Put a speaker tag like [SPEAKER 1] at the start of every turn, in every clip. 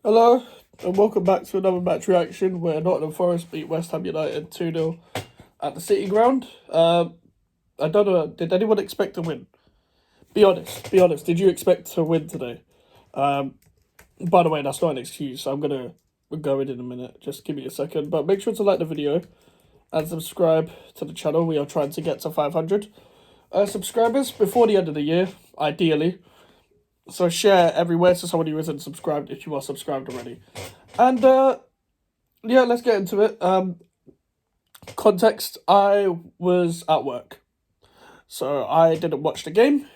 [SPEAKER 1] Hello, and welcome back to another match reaction where Nottingham Forest beat West Ham United 2-0 at the City Ground. I don't know, did anyone expect to win? Be honest, did you expect to win today? Um, by the way, that's not an excuse, I'm gonna go in a minute, just give me a second. But make sure to like the video and subscribe to the channel. We are trying to get to 500 subscribers before the end of the year, ideally. So share everywhere to someone who isn't subscribed if you are subscribed already. And yeah, let's get into it. Context: I was at work, so I didn't watch the game.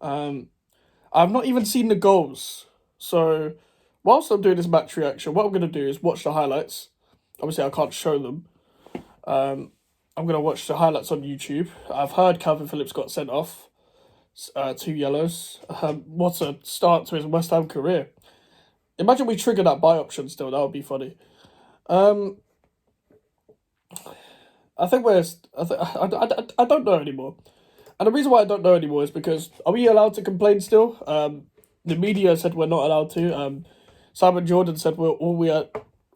[SPEAKER 1] Um, I've not even seen the goals. So whilst I'm doing this match reaction, what I'm gonna do is watch the highlights. Obviously, I can't show them. I'm gonna watch the highlights on YouTube. I've heard Calvin Phillips got sent off, 2 yellows. What a start to his West Ham career. Imagine we trigger that buy option still. That would be funny. Um, I think we're. I don't know anymore. And the reason why I don't know anymore is because are we allowed to complain still? The media said we're not allowed to. Simon Jordan said all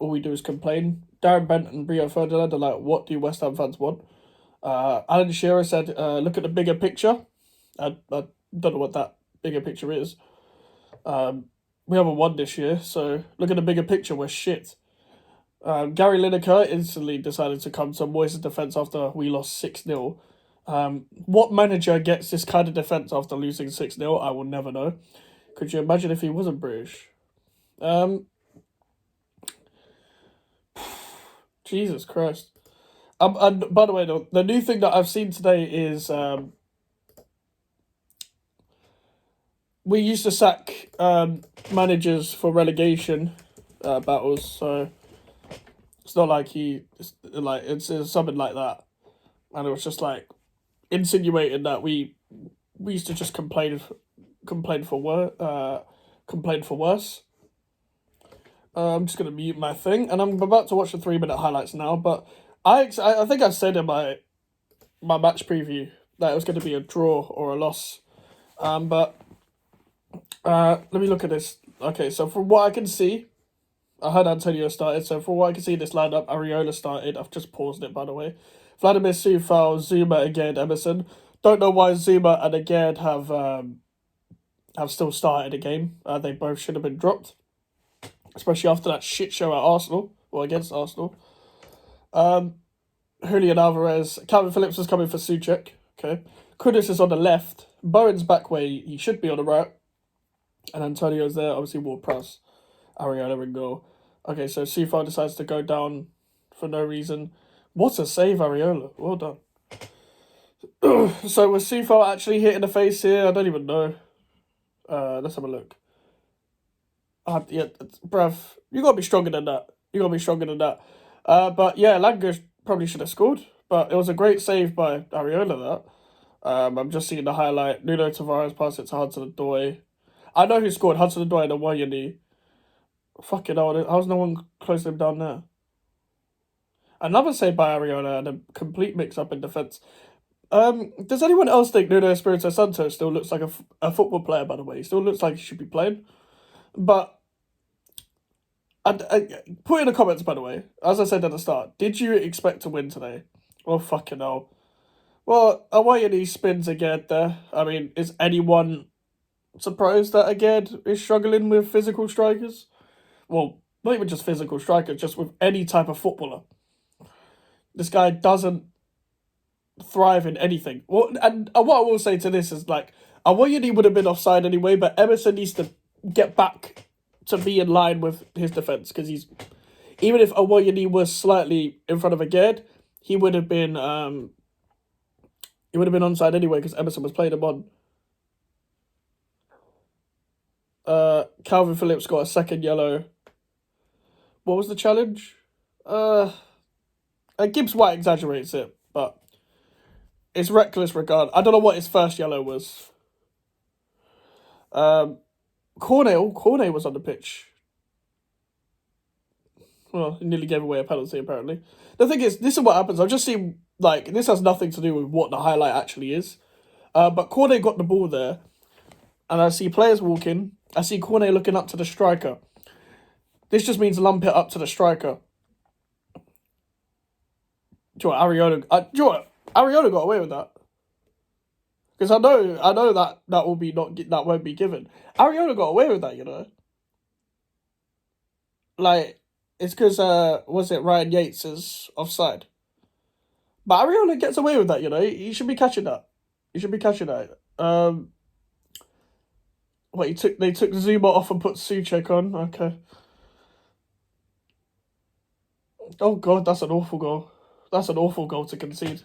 [SPEAKER 1] we do is complain. Darren Bent and Rio Ferdinand are like, what do West Ham fans want? Alan Shearer said, look at the bigger picture. I don't know what that bigger picture is. We haven't won this year, so look at the bigger picture. We're shit. Gary Lineker instantly decided to come to Moyes' defence after we lost 6-0. What manager gets this kind of defence after losing 6-0? I will never know. Could you imagine if he wasn't British? Jesus Christ. And by the way, the new thing that I've seen today is we used to sack managers for relegation battles, so it's not like it's something like that. And it was just like insinuating that we used to just complain for worse. I'm just gonna mute my thing, and I'm about to watch the 3 minute highlights now. But I think I said in my match preview that it was going to be a draw or a loss. But let me look at this. Okay, so from what I can see, I heard Antonio started. So from what I can see, this lineup, Areola started. I've just paused it, by the way. Vladimir Sufal, Zuma again, Emerson. Don't know why Zuma and again have still started a game. They both should have been dropped, especially after that shit show at Arsenal or against Arsenal. Julian Alvarez, Calvin Phillips is coming for Suchek. Okay, Kudus is on the left. Bowen's back where he should be on the right, and Antonio's there. Obviously, Ward-Prowse, Ariana in goal. Okay, so Sufal decides to go down for no reason. What a save, Areola. Well done. So was Sufal actually hit in the face here? I don't even know. Let's have a look. Yeah, bruv, you gotta be stronger than that. You gotta be stronger than that. But yeah, Langer probably should have scored, but it was a great save by Areola. I'm just seeing the highlight. Nuno Tavares passed it to Hudson-Odoi. I know who scored, Hudson-Odoi and Awayani. Fucking hell, how's no one closing him down there? Another save by Areola and a complete mix-up in defence. Does anyone else think Nuno Espirito Santo still looks like a football player, by the way? He still looks like he should be playing. But, and put in the comments, by the way, as I said at the start, did you expect to win today? Oh, fucking hell. Well, Awayani spins again there. I mean, is anyone surprised that again is struggling with physical strikers? Well, not even just physical strikers, just with any type of footballer. This guy doesn't thrive in anything. Well, and what I will say to this is like, Awayani would have been offside anyway, but Emerson needs to get back to be in line with his defence because even if Awayani was slightly in front of Aged, he would have been onside anyway because Emerson was playing him on. Calvin Phillips got a second yellow. What was the challenge? Gibbs White exaggerates it, but it's reckless regard. I don't know what his first yellow was. Cornet was on the pitch. Well, he nearly gave away a penalty, apparently. The thing is, this is what happens. I've just seen, like, this has nothing to do with what the highlight actually is. But Cornet got the ball there, and I see players walking. I see Cornet looking up to the striker. This just means lump it up to the striker. Do you know what, Ariolo got away with that. Because I know that will be that won't be given. Ariolo got away with that, you know. Like, it's because was it Ryan Yates is offside. But Ariolo gets away with that, you know. He should be catching that. He should be catching that. They took Zuma off and put Souček on. Okay. Oh god, that's an awful goal. That's an awful goal to concede.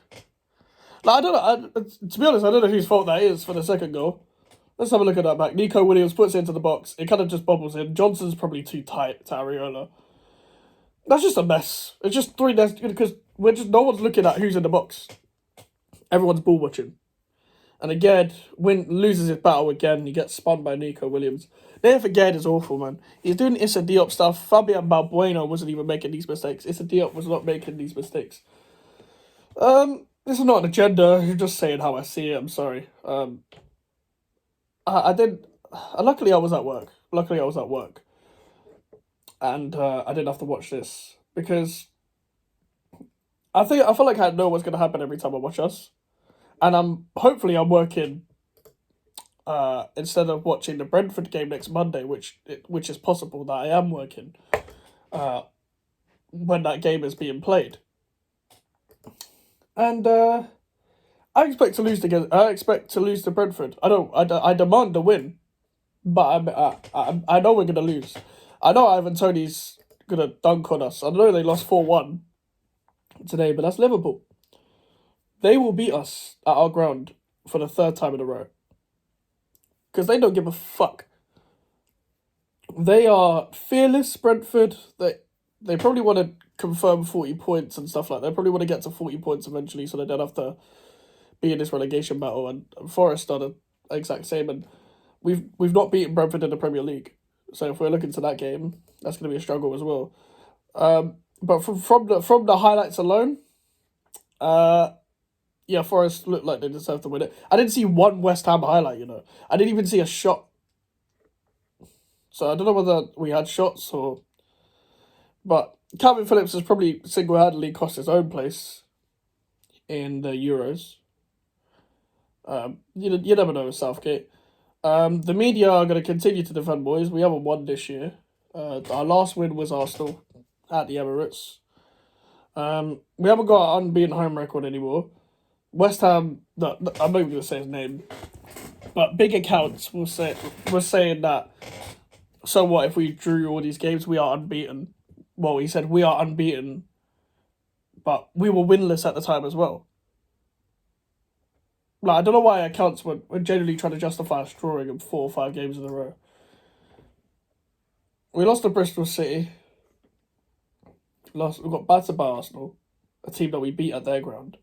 [SPEAKER 1] Like, I don't know. To be honest, I don't know whose fault that is for the second goal. Let's have a look at that back. Nico Williams puts it into the box. It kind of just bobbles in. Johnson's probably too tight to Areola. That's just a mess. It's just three desks because no one's looking at who's in the box. Everyone's ball watching. And again, loses his battle again. He gets spun by Nico Williams. There again is awful, man. He's doing Issa Diop stuff. Fabian Balbuena wasn't even making these mistakes. Issa Diop was not making these mistakes. This is not an agenda. You're just saying how I see it. I'm sorry. I did. Luckily, I was at work. And I didn't have to watch this because I feel like I know what's gonna happen every time I watch us, and hopefully I'm working. Instead of watching the Brentford game next Monday, which is possible that I am working, when that game is being played. And I expect to lose to Brentford. I demand the win, but I know we're gonna lose. I know Ivan Toney's gonna dunk on us. I know they lost 4-1 today, but that's Liverpool. They will beat us at our ground for the third time in a row. Because they don't give a fuck. They are fearless, Brentford. They probably want to confirm 40 points and stuff like that. They probably want to get to 40 points eventually so they don't have to be in this relegation battle. And Forest are the exact same. And we've not beaten Brentford in the Premier League. So if we're looking to that game, that's going to be a struggle as well. But from the highlights alone, yeah, Forest looked like they deserved to win it. I didn't see one West Ham highlight, you know. I didn't even see a shot. So I don't know whether we had shots or... But Calvin Phillips has probably single-handedly cost his own place in the Euros. You never know with Southgate. The media are going to continue to defend boys. We haven't won this year. Our last win was Arsenal at the Emirates. We haven't got an unbeaten home record anymore. West Ham, I'm not even going to say his name, but big accounts were saying that, so what if we drew all these games, we are unbeaten. Well, he said we are unbeaten, but we were winless at the time as well. Like, I don't know why accounts were genuinely trying to justify us drawing them 4 or 5 games in a row. We lost to Bristol City. We got battered by Arsenal, a team that we beat at their ground.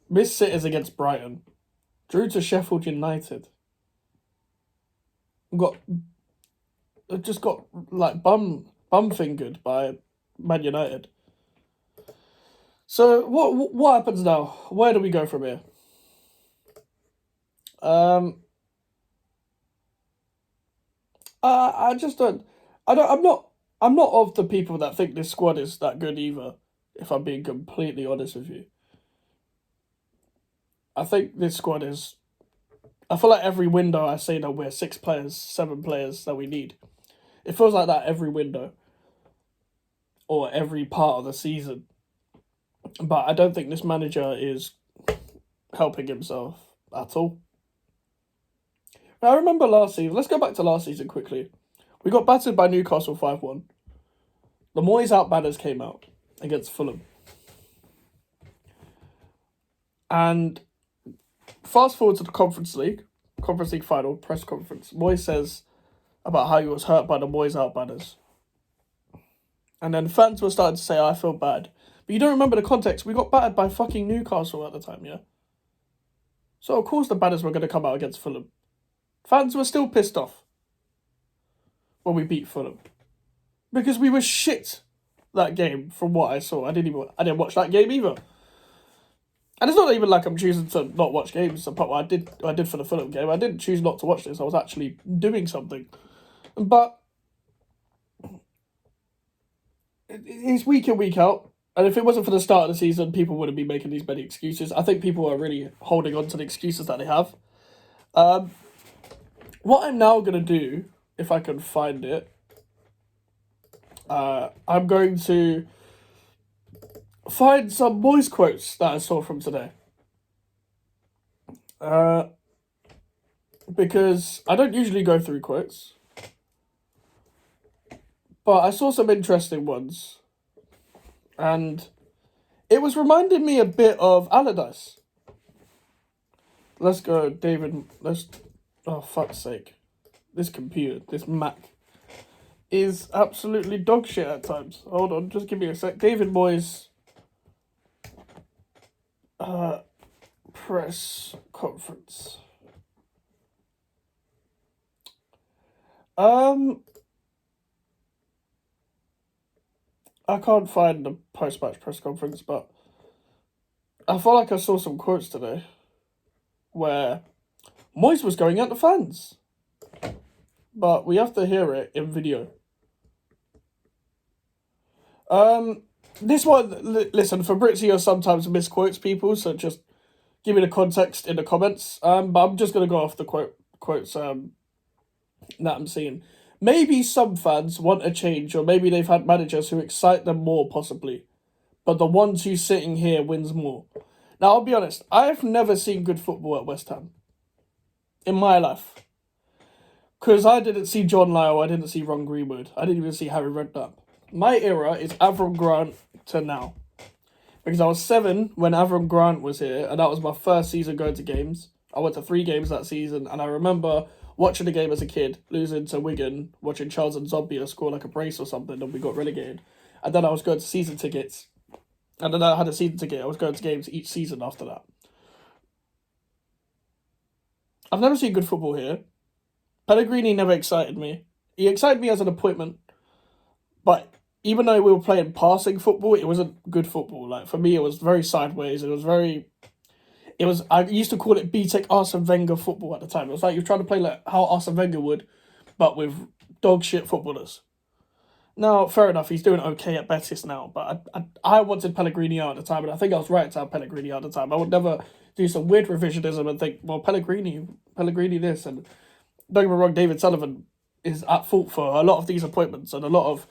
[SPEAKER 1] Missed sitters against Brighton. Drew to Sheffield United. Just got like bum fingered by Man United. So what happens now? Where do we go from here? I just don't. I'm not of the people that think this squad is that good either. If I'm being completely honest with you. I think this squad is... I feel like every window I say that we're 6 players, 7 players that we need. It feels like that every window. Or every part of the season. But I don't think this manager is helping himself at all. Now, I remember last season... Let's go back to last season quickly. We got battered by Newcastle 5-1. The Moyes out banners came out against Fulham. And... fast forward to the Conference League final, press conference. Moyes says about how he was hurt by the Moyes out banners. And then fans were starting to say, I feel bad. But you don't remember the context. We got battered by fucking Newcastle at the time, yeah? So, of course, the banners were going to come out against Fulham. Fans were still pissed off when we beat Fulham. Because we were shit that game from what I saw. I didn't watch that game either. And it's not even like I'm choosing to not watch games. Apart, I did for the Fulham game. I didn't choose not to watch this. I was actually doing something. But it's week in, week out. And if it wasn't for the start of the season, people wouldn't be making these many excuses. I think people are really holding on to the excuses that they have. What I'm now going to do, if I can find it, I'm going to find some boys' quotes that I saw from today. Because I don't usually go through quotes. But I saw some interesting ones. And it was reminding me a bit of Allardyce. Let's go, David. Oh, fuck's sake. This computer, this Mac, is absolutely dog shit at times. Hold on, just give me a sec. David Moyes. Press conference. I can't find the post-match press conference, but I feel like I saw some quotes today where Moyes was going at the fans. But we have to hear it in video. This one, listen, Fabrizio sometimes misquotes people, so just give me the context in the comments. But I'm just going to go off the quotes that I'm seeing. Maybe some fans want a change, or maybe they've had managers who excite them more, possibly. But the ones who's sitting here wins more. Now, I'll be honest, I've never seen good football at West Ham. In my life. Because I didn't see John Lyall, I didn't see Ron Greenwood, I didn't even see Harry Redknapp. My era is Avram Grant to now. Because I was 7 when Avram Grant was here, and that was my first season going to games. I went to 3 games that season, and I remember watching the game as a kid, losing to Wigan, watching Charles and Zombie score like a brace or something, and we got relegated. And then I was going to season tickets. And then I had a season ticket, I was going to games each season after that. I've never seen good football here. Pellegrini never excited me. He excited me as an appointment. But even though we were playing passing football, it wasn't good football. Like, for me, it was very sideways. I used to call it B-Tech Arsene Wenger football at the time. It was like you're trying to play like how Arsene Wenger would, but with dog shit footballers. Now, fair enough, he's doing okay at Betis now, but I wanted Pellegrini out at the time, and I think I was right to have Pellegrini out at the time. I would never do some weird revisionism and think, well, Pellegrini this, and don't get me wrong, David Sullivan is at fault for a lot of these appointments and a lot of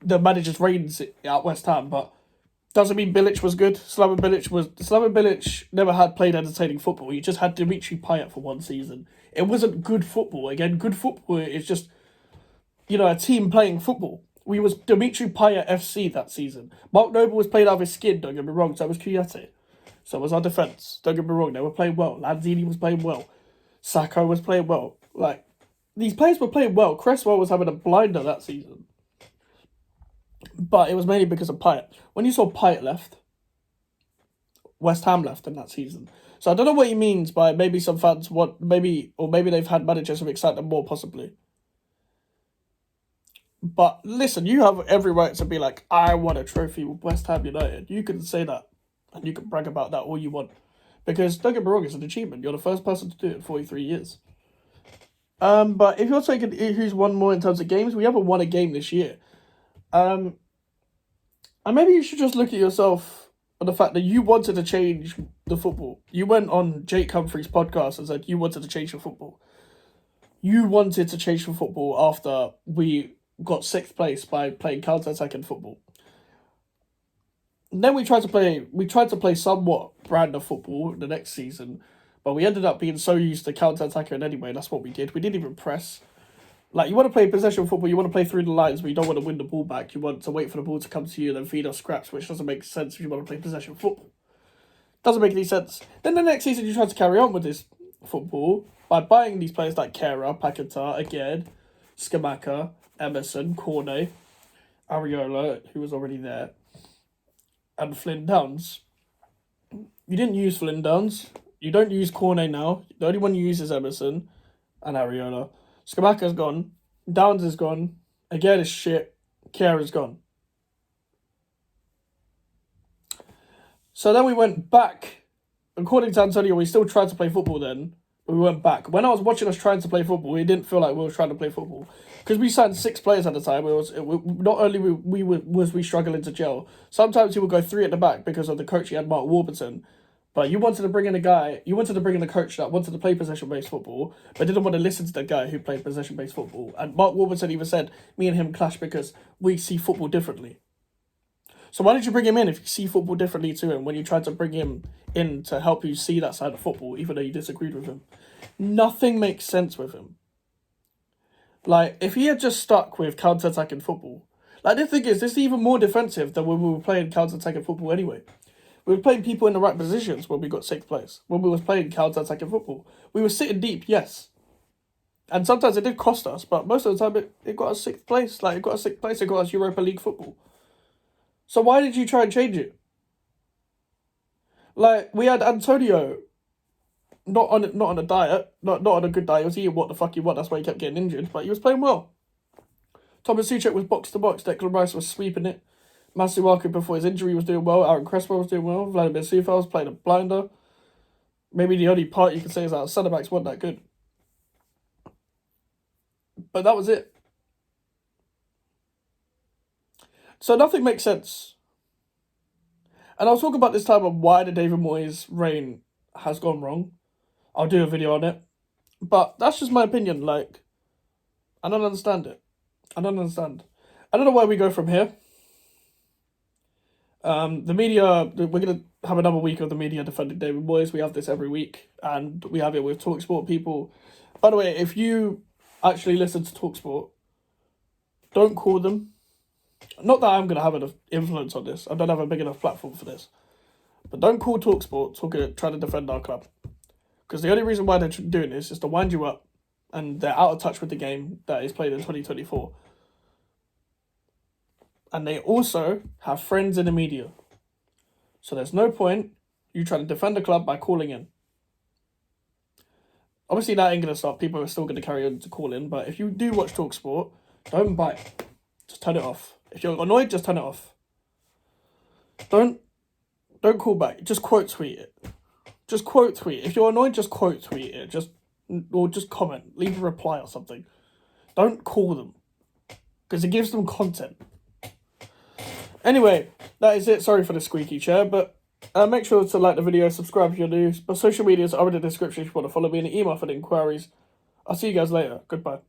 [SPEAKER 1] the manager's reigns at West Ham, but doesn't mean Bilic was good. Slaven Bilic never had played entertaining football. He just had Dimitri Payet for one season. It wasn't good football. Again, good football is just, a team playing football. We was Dimitri Payet FC that season. Mark Noble was playing out of his skin, don't get me wrong, so was Kouyaté. So was our defence. Don't get me wrong, they were playing well. Lanzini was playing well. Sacco was playing well. Like, these players were playing well. Cresswell was having a blinder that season. But it was mainly because of Payet. When you saw Payet left, West Ham left in that season. So I don't know what he means by maybe some fans want, maybe they've had managers who excite them more, possibly. But listen, you have every right to be like, I want a trophy with West Ham United. You can say that, and you can brag about that all you want. Because, don't get me wrong, it's an achievement. You're the first person to do it in 43 years. But if you're taking who's won more in terms of games, we haven't won a game this year. And maybe you should just look at yourself on the fact that you wanted to change the football. You went on Jake Humphrey's podcast and said you wanted to change the football. You wanted to change the football after we got 6th place by playing counter-attacking football. And then we tried to play somewhat brand of football the next season, but we ended up being so used to counter-attacking anyway. That's what we did. We didn't even press. Like, you want to play possession football, you want to play through the lines, but you don't want to win the ball back. You want to wait for the ball to come to you and then feed us scraps, which doesn't make sense if you want to play possession football. Doesn't make any sense. Then the next season you try to carry on with this football by buying these players like Kera, Paquetá, again, Scamacca, Emerson, Cornet, Areola, who was already there, and Flynn Downs. You didn't use Flynn Downs. You don't use Cornet now. The only one you use is Emerson and Areola. Scamacca's gone. Downs is gone. Again is shit. Kera's gone. So then we went back. According to Antonio, we still tried to play football then, We went back. When I was watching us trying to play football, it didn't feel like we were trying to play football. Because we signed 6 players at the time. Not only was we struggling to gel, sometimes he would go 3 at the back because of the coach he had, Mark Warburton. But you wanted to bring in a coach that wanted to play possession-based football, but didn't want to listen to the guy who played possession-based football. And Mark Warburton even said, me and him clash because we see football differently. So why did you bring him in if you see football differently to him when you tried to bring him in to help you see that side of football, even though you disagreed with him? Nothing makes sense with him. Like, if he had just stuck with counter-attacking football, like, the thing is, this is even more defensive than when we were playing counter-attacking football anyway. We were playing people in the right positions when we got 6th place. When we was playing counter-attacking football, we were sitting deep, yes. And sometimes it did cost us, but most of the time it got us 6th place. Like, it got us 6th place, it got us Europa League football. So why did you try and change it? Like, we had Antonio not on a diet, not on a good diet. He was eating what the fuck he want. That's why he kept getting injured. But he was playing well. Thomas Suchek was box to box. Declan Rice was sweeping it. Masuaku before his injury was doing well. Aaron Crespo was doing well. Vladimir Sufa was playing a blinder. Maybe the only part you can say is that our centre backs weren't that good. But that was it. So nothing makes sense. And I'll talk about this time on why the David Moyes reign has gone wrong. I'll do a video on it. But that's just my opinion. Like, I don't understand it. I don't understand. I don't know where we go from here. The media, we're going to have another week of the media defending David Moyes. We have this every week. And we have it with TalkSport people. By the way, if you actually listen to TalkSport, don't call them. Not that I'm going to have an influence on this. I don't have a big enough platform for this. But don't call TalkSport trying to defend our club. Because the only reason why they're doing this is to wind you up. And they're out of touch with the game that is played in 2024. And they also have friends in the media. So there's no point you trying to defend the club by calling in. Obviously that ain't going to stop. People are still going to carry on to call in. But if you do watch TalkSport, don't bite. Just turn it off. If you're annoyed, just turn it off. Don't call back. Just quote tweet it. Just quote tweet. If you're annoyed, just quote tweet it. Or just comment. Leave a reply or something. Don't call them. Because it gives them content. Anyway, that is it. Sorry for the squeaky chair, but make sure to like the video, subscribe if you're new. My social medias are in the description if you want to follow me, and the email for the inquiries. I'll see you guys later. Goodbye.